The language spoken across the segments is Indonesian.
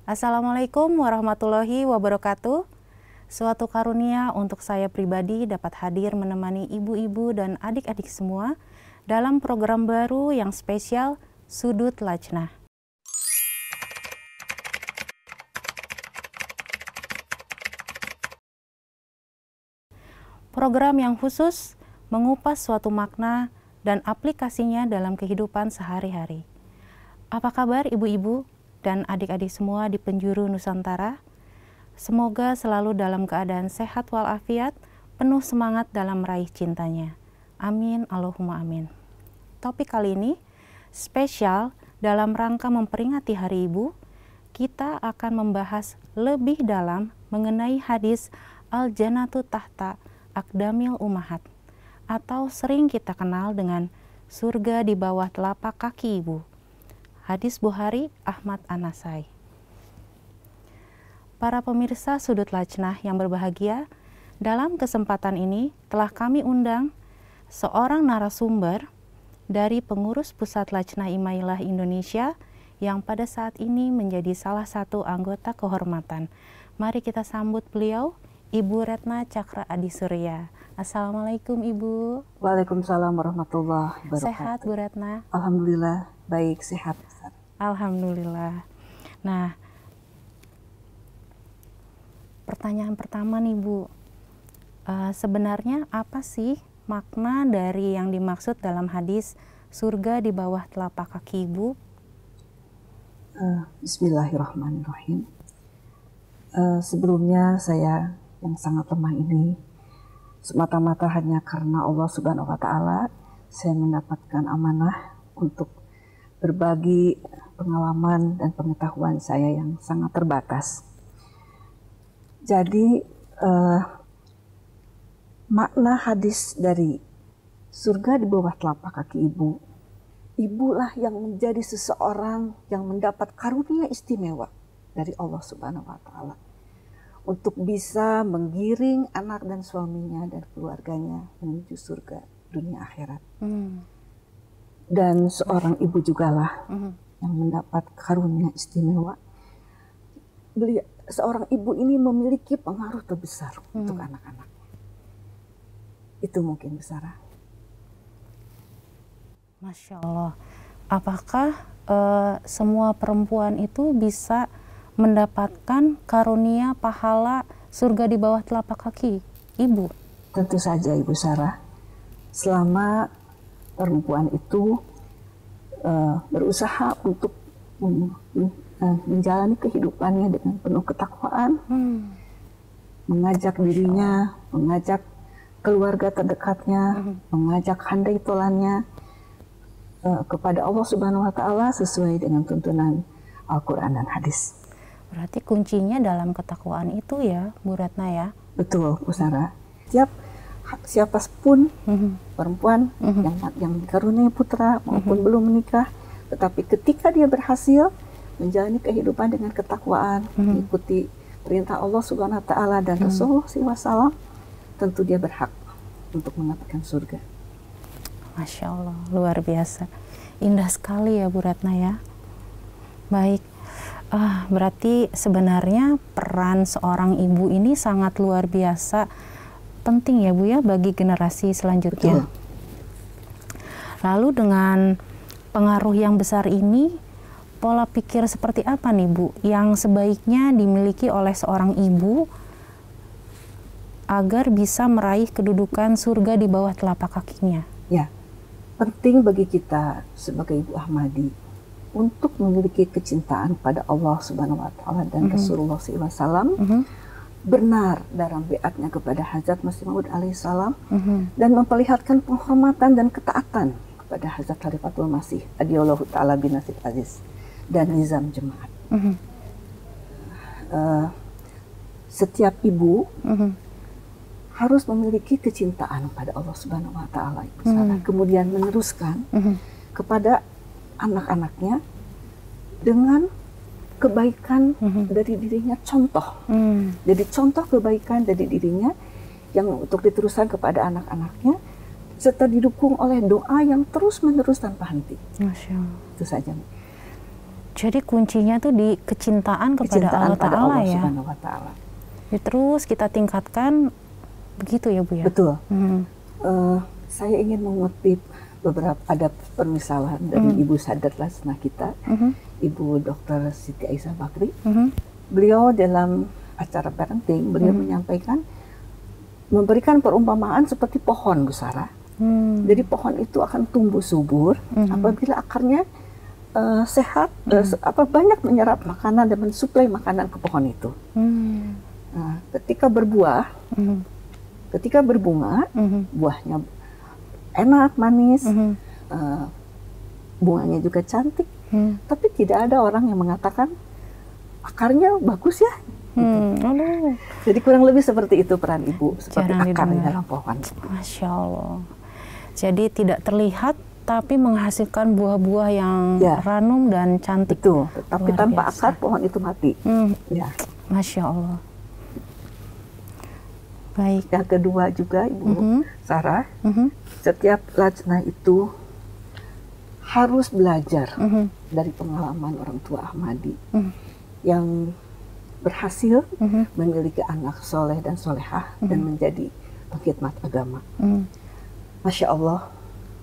Assalamualaikum warahmatullahi wabarakatuh. Suatu karunia untuk saya pribadi dapat hadir menemani ibu-ibu dan adik-adik semua dalam program baru yang spesial Sudut Lajnah. Program yang khusus mengupas suatu makna dan aplikasinya dalam kehidupan sehari-hari. Apa kabar ibu-ibu dan adik-adik semua di penjuru Nusantara? Semoga selalu dalam keadaan sehat walafiat, penuh semangat dalam meraih cintanya. Amin, Allahumma amin. Topik kali ini spesial dalam rangka memperingati Hari Ibu. Kita akan membahas lebih dalam mengenai hadis Al-Jannatu Tahta Aqdamil Ummahat, atau sering kita kenal dengan surga di bawah telapak kaki ibu. Hadis Bukhari Ahmad An-Nasai. Para pemirsa Sudut Lajnah yang berbahagia, dalam kesempatan ini telah kami undang seorang narasumber dari pengurus Pusat Lajnah Imailah Indonesia yang pada saat ini menjadi salah satu anggota kehormatan. Mari kita sambut beliau, Ibu Retna Cakra Adi Surya. Assalamualaikum Ibu. Waalaikumsalam warahmatullahi wabarakatuh. Sehat Bu Retna? Alhamdulillah, baik, sehat. Alhamdulillah. Nah, pertanyaan pertama nih Bu, sebenarnya apa sih makna dari yang dimaksud dalam hadis surga di bawah telapak kaki Ibu? Bismillahirrahmanirrahim. Sebelumnya saya yang sangat lemah ini semata-mata hanya karena Allah Subhanahu wa Ta'ala saya mendapatkan amanah untuk berbagi pengalaman dan pengetahuan saya yang sangat terbatas. Jadi makna hadis dari surga di bawah telapak kaki ibu, ibulah yang menjadi seseorang yang mendapat karunia istimewa dari Allah Subhanahu wa Ta'ala untuk bisa menggiring anak dan suaminya dan keluarganya menuju surga dunia akhirat. Dan seorang ibu jugalah yang mendapat karunia istimewa. Seorang ibu ini memiliki pengaruh terbesar untuk anak-anaknya. Itu mungkin Bu Sarah. Masya Allah. Apakah semua perempuan itu bisa mendapatkan karunia pahala surga di bawah telapak kaki ibu? Tentu saja Ibu Sarah. Selama perempuan itu berusaha untuk menjalani kehidupannya dengan penuh ketakwaan, mengajak dirinya, mengajak keluarga terdekatnya, mengajak handai tolannya kepada Allah Subhanahu wa Ta'ala sesuai dengan tuntunan Al-Quran dan hadis. Berarti kuncinya dalam ketakwaan itu ya, Bu Retna ya? Betul, Bu Sarah. Siapa pun perempuan yang dikaruniai putra maupun belum menikah, tetapi ketika dia berhasil menjalani kehidupan dengan ketakwaan, mengikuti perintah Allah Subhanahu wa Ta'ala dan Rasulullah SAW, tentu dia berhak untuk mendapatkan surga. Masya Allah, luar biasa. Indah sekali ya Bu Retna ya. Baik. Berarti sebenarnya peran seorang ibu ini sangat luar biasa penting ya Bu ya bagi generasi selanjutnya. Betul. Lalu dengan pengaruh yang besar ini, pola pikir seperti apa nih Bu yang sebaiknya dimiliki oleh seorang ibu agar bisa meraih kedudukan surga di bawah telapak kakinya? Ya, penting bagi kita sebagai ibu Ahmadi untuk memiliki kecintaan pada Allah Subhanahu wa Ta'ala dan Rasulullah SAW, benar dalam biatnya kepada Hazrat Masih Maud alaihissalam, dan memperlihatkan penghormatan dan ketaatan kepada Hazrat Khalifatul Masih Adiyallahu Ta'ala bin Nasib Aziz dan Nizam Jemaat. Setiap ibu harus memiliki kecintaan pada Allah Subhanahu wa Ta'ala, kemudian meneruskan kepada anak-anaknya dengan kebaikan dari dirinya, contoh. Jadi contoh kebaikan dari dirinya yang untuk diteruskan kepada anak-anaknya, serta didukung oleh doa yang terus-menerus tanpa henti. Masya Allah. Itu saja. Jadi kuncinya tuh di kecintaan kepada Allah pada Ta'ala Allah ya. Subhanahu wa Ta'ala. Jadi terus kita tingkatkan begitu ya Bu ya. Betul. Saya ingin mengutip beberapa ada permisalan dari Ibu Sadat Lasna kita, Ibu Dr. Siti Aisyah Bakri. Beliau dalam acara parenting beliau menyampaikan, memberikan perumpamaan seperti pohon, Bu Sarah. Jadi pohon itu akan tumbuh subur apabila akarnya sehat, banyak menyerap makanan dan mensuplai makanan ke pohon itu. Nah, ketika berbuah, ketika berbunga, buahnya enak, manis, bunganya juga cantik, tapi tidak ada orang yang mengatakan akarnya bagus ya. Gitu. Jadi kurang lebih seperti itu peran ibu, seperti akar di dalam pohon. Masya Allah. Jadi tidak terlihat, tapi menghasilkan buah-buah yang ranum dan cantik. Betul, tapi tanpa akar pohon itu mati. Ya. Masya Allah. Baik. Yang kedua juga Ibu Sarah, setiap lajnah itu harus belajar dari pengalaman orang tua Ahmadi yang berhasil memiliki anak soleh dan solehah dan menjadi pengkhidmat agama. Masya Allah,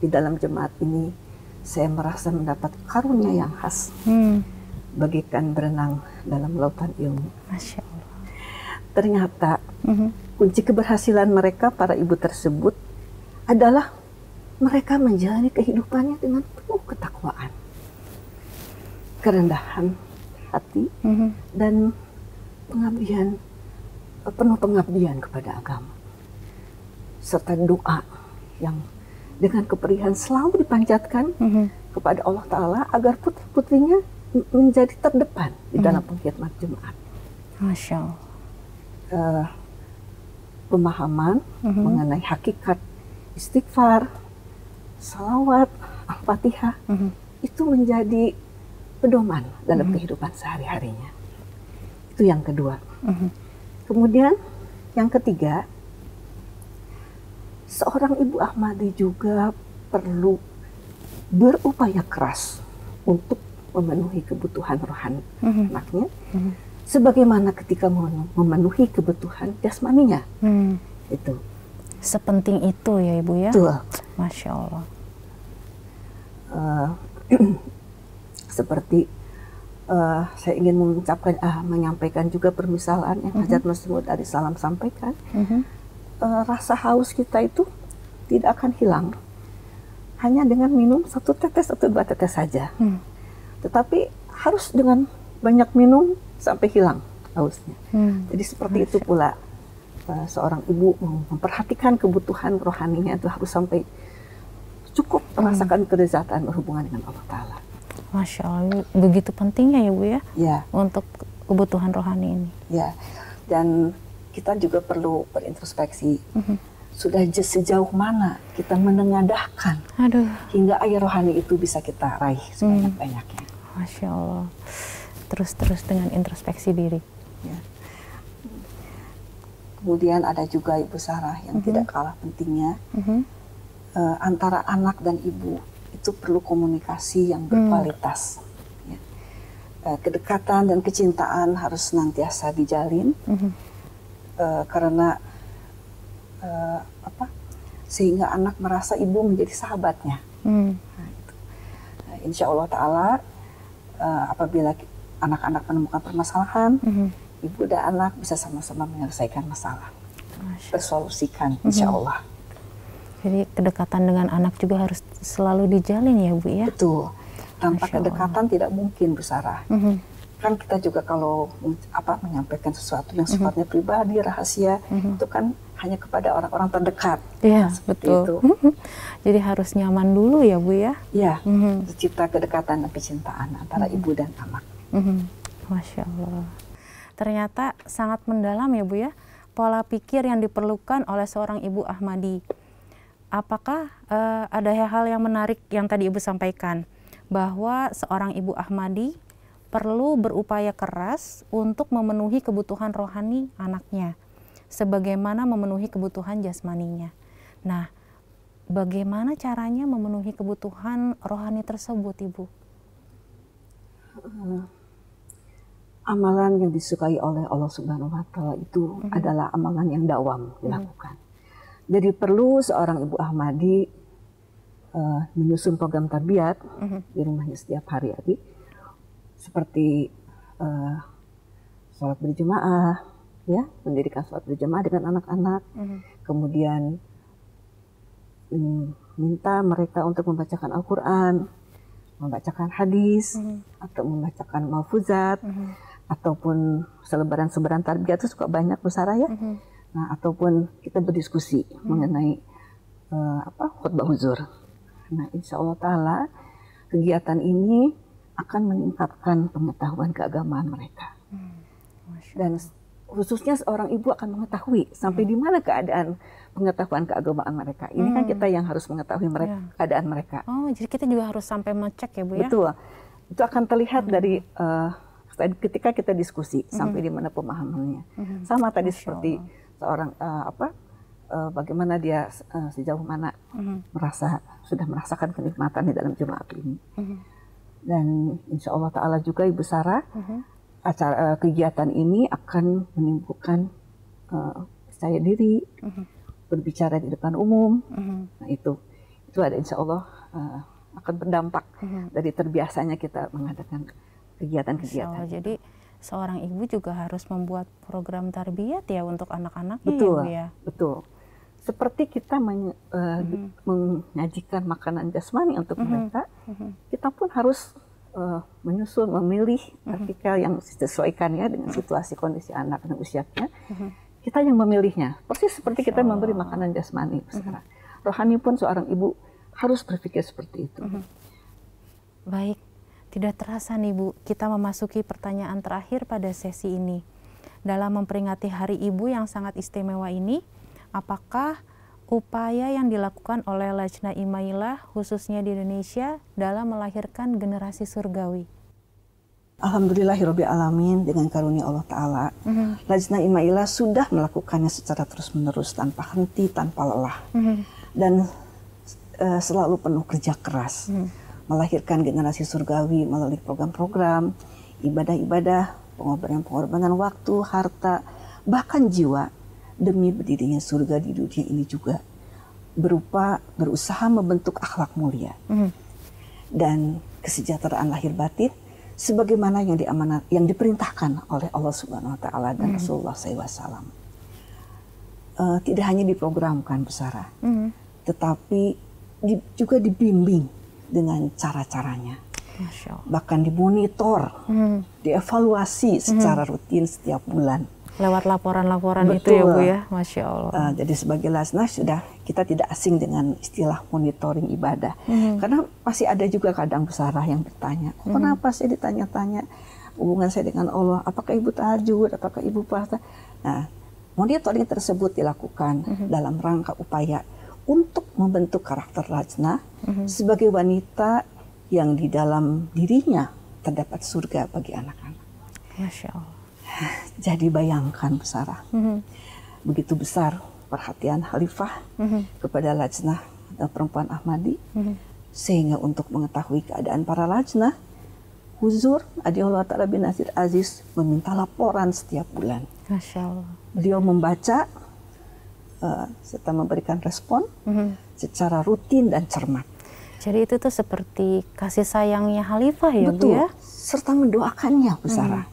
di dalam jemaat ini saya merasa mendapat karunia yang khas, bagaikan berenang dalam lautan ilmu. Masya Allah. Ternyata kunci keberhasilan mereka, para ibu tersebut, adalah mereka menjalani kehidupannya dengan penuh ketakwaan, kerendahan hati, dan pengabdian, penuh pengabdian kepada agama, serta doa yang dengan keperihan selalu dipanjatkan kepada Allah Ta'ala agar putri-putrinya menjadi terdepan di dalam pengkhidmat jemaat. Masya Allah. Pemahaman mengenai hakikat istighfar, salawat, al-fatihah, itu menjadi pedoman dalam kehidupan sehari-harinya. Itu yang kedua. Kemudian yang ketiga, seorang ibu Ahmadi juga perlu berupaya keras untuk memenuhi kebutuhan rohani anaknya, sebagaimana ketika memenuhi kebutuhan jasmaninya. Itu sepenting itu ya Ibu ya. Betul. Masya Allah. Seperti saya ingin menyampaikan juga permisalan yang Hajat Masmud dari Salam sampaikan. Rasa haus kita itu tidak akan hilang hanya dengan minum 1 tetes atau 2 tetes saja. Tetapi harus dengan banyak minum sampai hilang hausnya. Jadi seperti itu pula seorang ibu memperhatikan kebutuhan rohaninya itu harus sampai cukup merasakan kelezatan berhubungan dengan Allah Ta'ala. Masya Allah, begitu pentingnya ya Bu ya, untuk kebutuhan rohani ini. Ya, dan kita juga perlu berintrospeksi. Sudah sejauh mana kita menengadahkan hingga air rohani itu bisa kita raih sebanyak-banyaknya. Masya Allah. Terus dengan introspeksi diri. Ya. Kemudian ada juga Ibu Sarah yang tidak kalah pentingnya, antara anak dan ibu itu perlu komunikasi yang berkualitas. Ya. Kedekatan dan kecintaan harus senantiasa dijalin, karena sehingga anak merasa ibu menjadi sahabatnya. Nah, itu. Insya Allah Ta'ala apabila anak-anak menemukan permasalahan, ibu dan anak bisa sama-sama menyelesaikan masalah, bersolusikan, insya Allah. Jadi kedekatan dengan anak juga harus selalu dijalin ya Bu ya? Betul. Tanpa kedekatan tidak mungkin, Bu Sarah. Kan kita juga kalau menyampaikan sesuatu yang sifatnya pribadi, rahasia, itu kan hanya kepada orang-orang terdekat. Iya, betul. Itu. Jadi harus nyaman dulu ya Bu ya? Iya, tercipta kedekatan dan kecintaan antara ibu dan anak. Masya Allah. Ternyata sangat mendalam ya Bu ya, pola pikir yang diperlukan oleh seorang ibu Ahmadi. Apakah ada hal-hal yang menarik yang tadi Ibu sampaikan, bahwa seorang ibu Ahmadi perlu berupaya keras untuk memenuhi kebutuhan rohani anaknya, sebagaimana memenuhi kebutuhan jasmaninya. Nah, bagaimana caranya memenuhi kebutuhan rohani tersebut, Ibu? Amalan yang disukai oleh Allah Subhanahu wa Ta'ala itu adalah amalan yang dawam dilakukan. Jadi perlu seorang ibu Ahmadi menyusun program tarbiyat di rumahnya setiap hari, seperti sholat berjamaah, ya, mendirikan sholat berjamaah dengan anak-anak, kemudian minta mereka untuk membacakan Al-Quran, membacakan hadis, atau membacakan malfuzat, ataupun selebaran-selebaran tarbiyat itu suka banyak Bu Sarah ya. Nah, ataupun kita berdiskusi mengenai khutbah huzur. Nah, insya Allah Ta'ala kegiatan ini akan meningkatkan pengetahuan keagamaan mereka. Dan khususnya seorang ibu akan mengetahui sampai di mana keadaan pengetahuan keagamaan mereka. Ini kan kita yang harus mengetahui mereka, keadaan mereka. Oh, jadi kita juga harus sampai ngecek ya Bu ya? Betul. Itu akan terlihat dari ketika kita diskusi sampai di mana pemahamannya. Sama tadi seperti seorang bagaimana dia sejauh mana sudah merasakan kenikmatan di dalam jemaat ini. Dan insya Allah Ta'ala juga Ibu Sarah, kegiatan ini akan menimbulkan percaya diri, berbicara di depan umum. Nah itu ada insya Allah akan berdampak dari terbiasanya kita mengadakan kegiatan-kegiatan. Jadi seorang ibu juga harus membuat program tarbiyat ya untuk anak-anaknya. Betul, ya, betul. Seperti kita menyajikan makanan jasmani untuk mereka, kita pun harus menyusun, memilih artikel yang disesuaikan ya dengan situasi kondisi anak dan usianya. Kita yang memilihnya, persis seperti kita memberi makanan jasmani. Rohani pun seorang ibu harus berpikir seperti itu. Baik. Tidak terasa nih Bu, kita memasuki pertanyaan terakhir pada sesi ini. Dalam memperingati Hari Ibu yang sangat istimewa ini, apakah upaya yang dilakukan oleh Lajnah Imailah khususnya di Indonesia dalam melahirkan generasi surgawi? Alhamdulillahirabbil alamin, dengan karunia Allah Ta'ala, Lajnah Imailah sudah melakukannya secara terus-menerus tanpa henti, tanpa lelah. Dan selalu penuh kerja keras. Melahirkan generasi surgawi melalui program-program, ibadah-ibadah, pengorbanan-pengorbanan waktu, harta, bahkan jiwa demi berdirinya surga di dunia ini juga berupa berusaha membentuk akhlak mulia dan kesejahteraan lahir batin sebagaimana yang diperintahkan oleh Allah Subhanahu wa Ta'ala dan Rasulullah SAW. Tidak hanya diprogramkan Bu Sarah, tetapi juga dibimbing dengan cara-caranya, bahkan dimonitor, dievaluasi secara rutin setiap bulan. Lewat laporan-laporan itu ya Bu ya, Masya Allah. Jadi sebagai Lajnah sudah kita tidak asing dengan istilah monitoring ibadah, karena masih ada juga kadang Bu Sarah yang bertanya, kenapa saya ditanya-tanya hubungan saya dengan Allah, apakah ibu tahajud, apakah ibu puasa? Nah, monitoring tersebut dilakukan dalam rangka upaya untuk membentuk karakter Lajnah sebagai wanita yang di dalam dirinya terdapat surga bagi anak-anak. Masya Allah. Jadi bayangkan Bu Sarah, begitu besar perhatian Khalifah kepada Lajnah dan perempuan Ahmadi, sehingga untuk mengetahui keadaan para Lajnah, Huzur Adiullah Ta'ala bin Nasir Aziz meminta laporan setiap bulan. Masya Allah. Beliau membaca serta memberikan respon secara rutin dan cermat. Jadi itu tuh seperti kasih sayangnya Khalifah ya Betul. Bu ya? Serta mendoakannya Bu Sarah.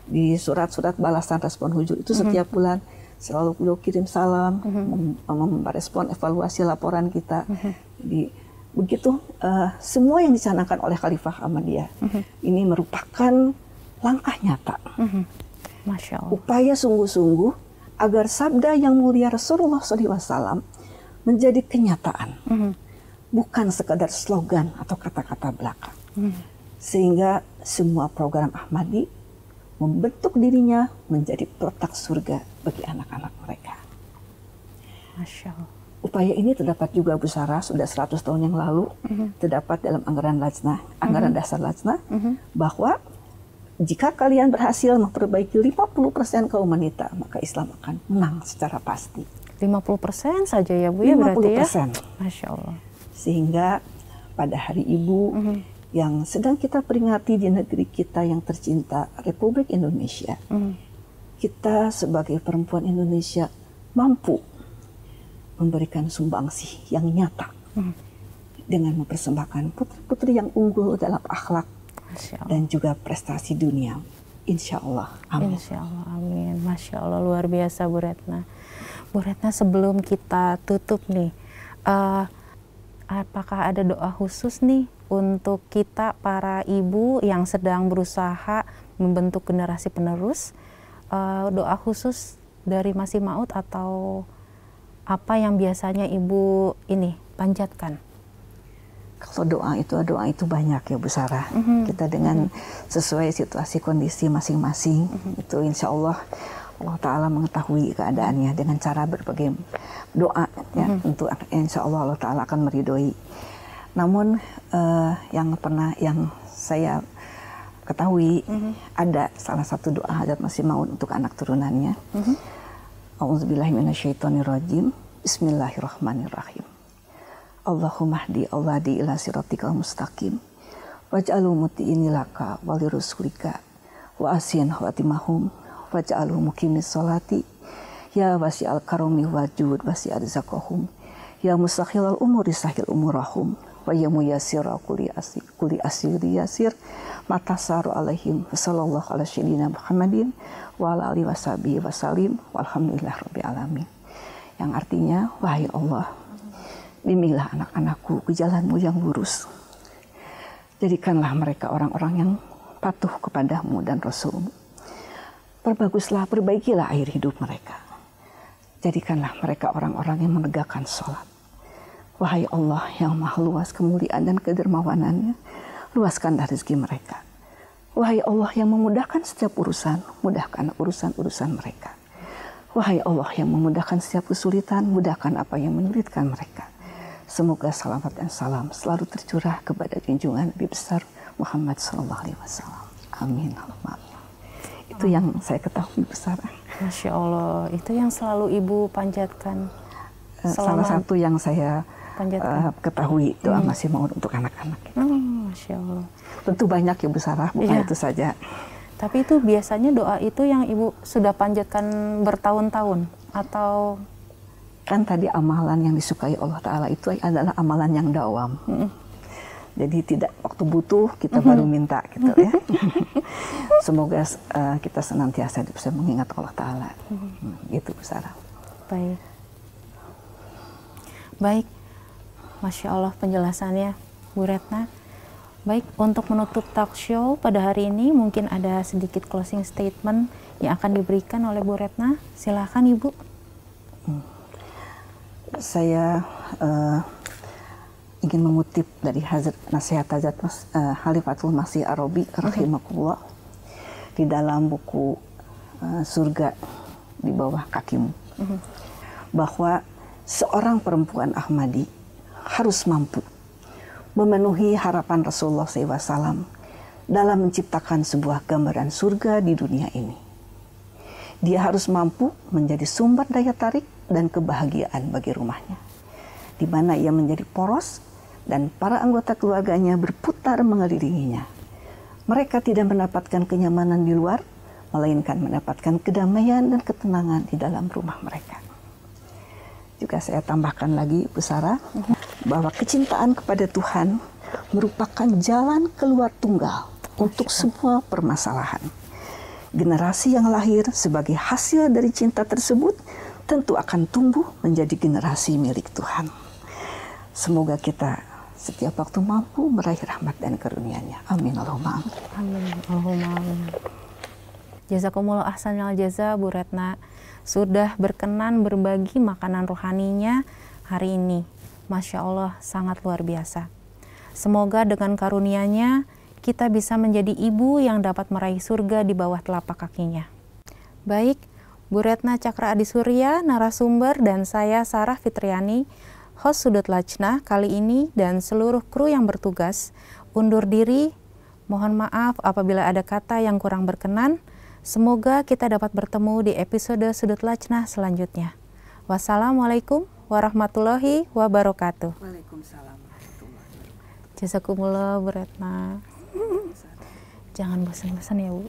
Di surat-surat balasan respon Huzur itu setiap bulan selalu beliau kirim salam, merespon evaluasi laporan kita. Jadi begitu semua yang dicanangkan oleh Khalifah Ahmadiyah ini merupakan langkah nyata. Masya Allah. Upaya sungguh-sungguh agar sabda yang mulia Rasulullah SAW menjadi kenyataan, bukan sekadar slogan atau kata-kata belaka. Sehingga semua program Ahmadi membentuk dirinya menjadi peretak surga bagi anak-anak mereka. Masya Allah. Upaya ini terdapat juga Bu Sarah sudah 100 tahun yang lalu, terdapat dalam anggaran Lajnah, anggaran dasar Lajnah, bahwa jika kalian berhasil memperbaiki 50% kaum wanita, maka Islam akan menang secara pasti. 50% saja ya Bu ya berarti ya? 50%. Masya Allah. Sehingga pada Hari Ibu yang sedang kita peringati di negeri kita yang tercinta, Republik Indonesia. Kita sebagai perempuan Indonesia mampu memberikan sumbangsih yang nyata dengan mempersembahkan putri-putri yang unggul dalam akhlak dan juga prestasi dunia. Insya Allah. Amin. Insya Allah. Amin. Masya Allah, luar biasa Bu Retna. Bu Retna, sebelum kita tutup nih, apakah ada doa khusus nih untuk kita para ibu yang sedang berusaha membentuk generasi penerus? Doa khusus dari Masih Maud atau apa yang biasanya ibu ini panjatkan? Kalau doa itu banyak ya Bu Sarah. Kita dengan sesuai situasi kondisi masing-masing, itu insya Allah Allah Ta'ala mengetahui keadaannya dengan cara berbagai doa ya, tentu insya Allah Allah Ta'ala akan meridhoi. Namun yang saya ketahui ada salah satu doa Hajat Masih Maud untuk anak turunannya. A'udzubillahiminasyaitonirrajim. Bismillahirrahmanirrahim. Allahumma hdi awladi ila siratikal mustaqim waj'alu muti'ini laka walirusulika wa asin khawatimahum waj'alu muqimis sholati ya wasi'al karami wajud wasi'al zakahum ya mustakhilal umuri sahil umurahum wa ya muyassira kuli asiri yasir matasaru alaihim sallallahu ala sayyidina Muhammadin wa ala alihi washabihi wasallim walhamdulillah rabbil alamin. Yang artinya, wahai Allah, bimbinglah anak-anakku ke jalanmu yang lurus. Jadikanlah mereka orang-orang yang patuh kepadamu dan Rasulmu. Perbaguslah, perbaikilah air hidup mereka. Jadikanlah mereka orang-orang yang menegakkan sholat. Wahai Allah yang maha luas kemuliaan dan kedermawanannya, luaskanlah rezeki mereka. Wahai Allah yang memudahkan setiap urusan, mudahkan urusan-urusan mereka. Wahai Allah yang memudahkan setiap kesulitan, mudahkan apa yang menyulitkan mereka. Semoga salamat dan salam selalu tercurah kepada junjungan Nabi besar Muhammad SAW. Amin. Itu yang saya ketahui besar. Masya Allah, itu yang selalu Ibu panjatkan. Salah satu yang saya ketahui doa Masih Maud untuk anak-anak. Masya Allah. Tentu banyak ya Bu Sarah, bukan itu saja. Tapi itu biasanya doa itu yang Ibu sudah panjatkan bertahun-tahun atau? Kan tadi amalan yang disukai Allah Ta'ala itu adalah amalan yang dawam. Jadi tidak waktu butuh kita baru minta gitu ya. Semoga kita senantiasa bisa mengingat Allah Ta'ala. Gitu Bu Sarah. Baik. Masya Allah penjelasannya Bu Retna. Baik, untuk menutup talk show pada hari ini mungkin ada sedikit closing statement yang akan diberikan oleh Bu Retna. Silakan Ibu. Saya ingin mengutip dari nasihat Hajat Khalifatul Masih Ar-Rabi rahimahullah di dalam buku Surga di Bawah Kakimu, bahwa seorang perempuan Ahmadi harus mampu memenuhi harapan Rasulullah SAW dalam menciptakan sebuah gambaran surga di dunia ini. Dia harus mampu menjadi sumber daya tarik dan kebahagiaan bagi rumahnya, di mana ia menjadi poros dan para anggota keluarganya berputar mengelilinginya. Mereka tidak mendapatkan kenyamanan di luar, melainkan mendapatkan kedamaian dan ketenangan di dalam rumah mereka. Juga saya tambahkan lagi Bu Sarah, bahwa kecintaan kepada Tuhan merupakan jalan keluar tunggal untuk semua permasalahan. Generasi yang lahir sebagai hasil dari cinta tersebut tentu akan tumbuh menjadi generasi milik Tuhan. Semoga kita setiap waktu mampu meraih rahmat dan karunia-Nya. Amin Allahumma amin. Amin Allahumma amin. Jazakumullah ahsanal jaza Bu Retna sudah berkenan berbagi makanan rohaninya hari ini. Masya Allah, sangat luar biasa. Semoga dengan karunia-Nya kita bisa menjadi ibu yang dapat meraih surga di bawah telapak kakinya. Baik, Bu Retna Cakra Adisurya, narasumber, dan saya Sarah Fitriani, host Sudut Lajnah kali ini, dan seluruh kru yang bertugas undur diri. Mohon maaf apabila ada kata yang kurang berkenan. Semoga kita dapat bertemu di episode Sudut Lajnah selanjutnya. Wassalamualaikum warahmatullahi wabarakatuh. Waalaikumsalam warahmatullahi wabarakatuh. Jazakumullah Bu Retna. Jangan bosan-bosan ya Bu.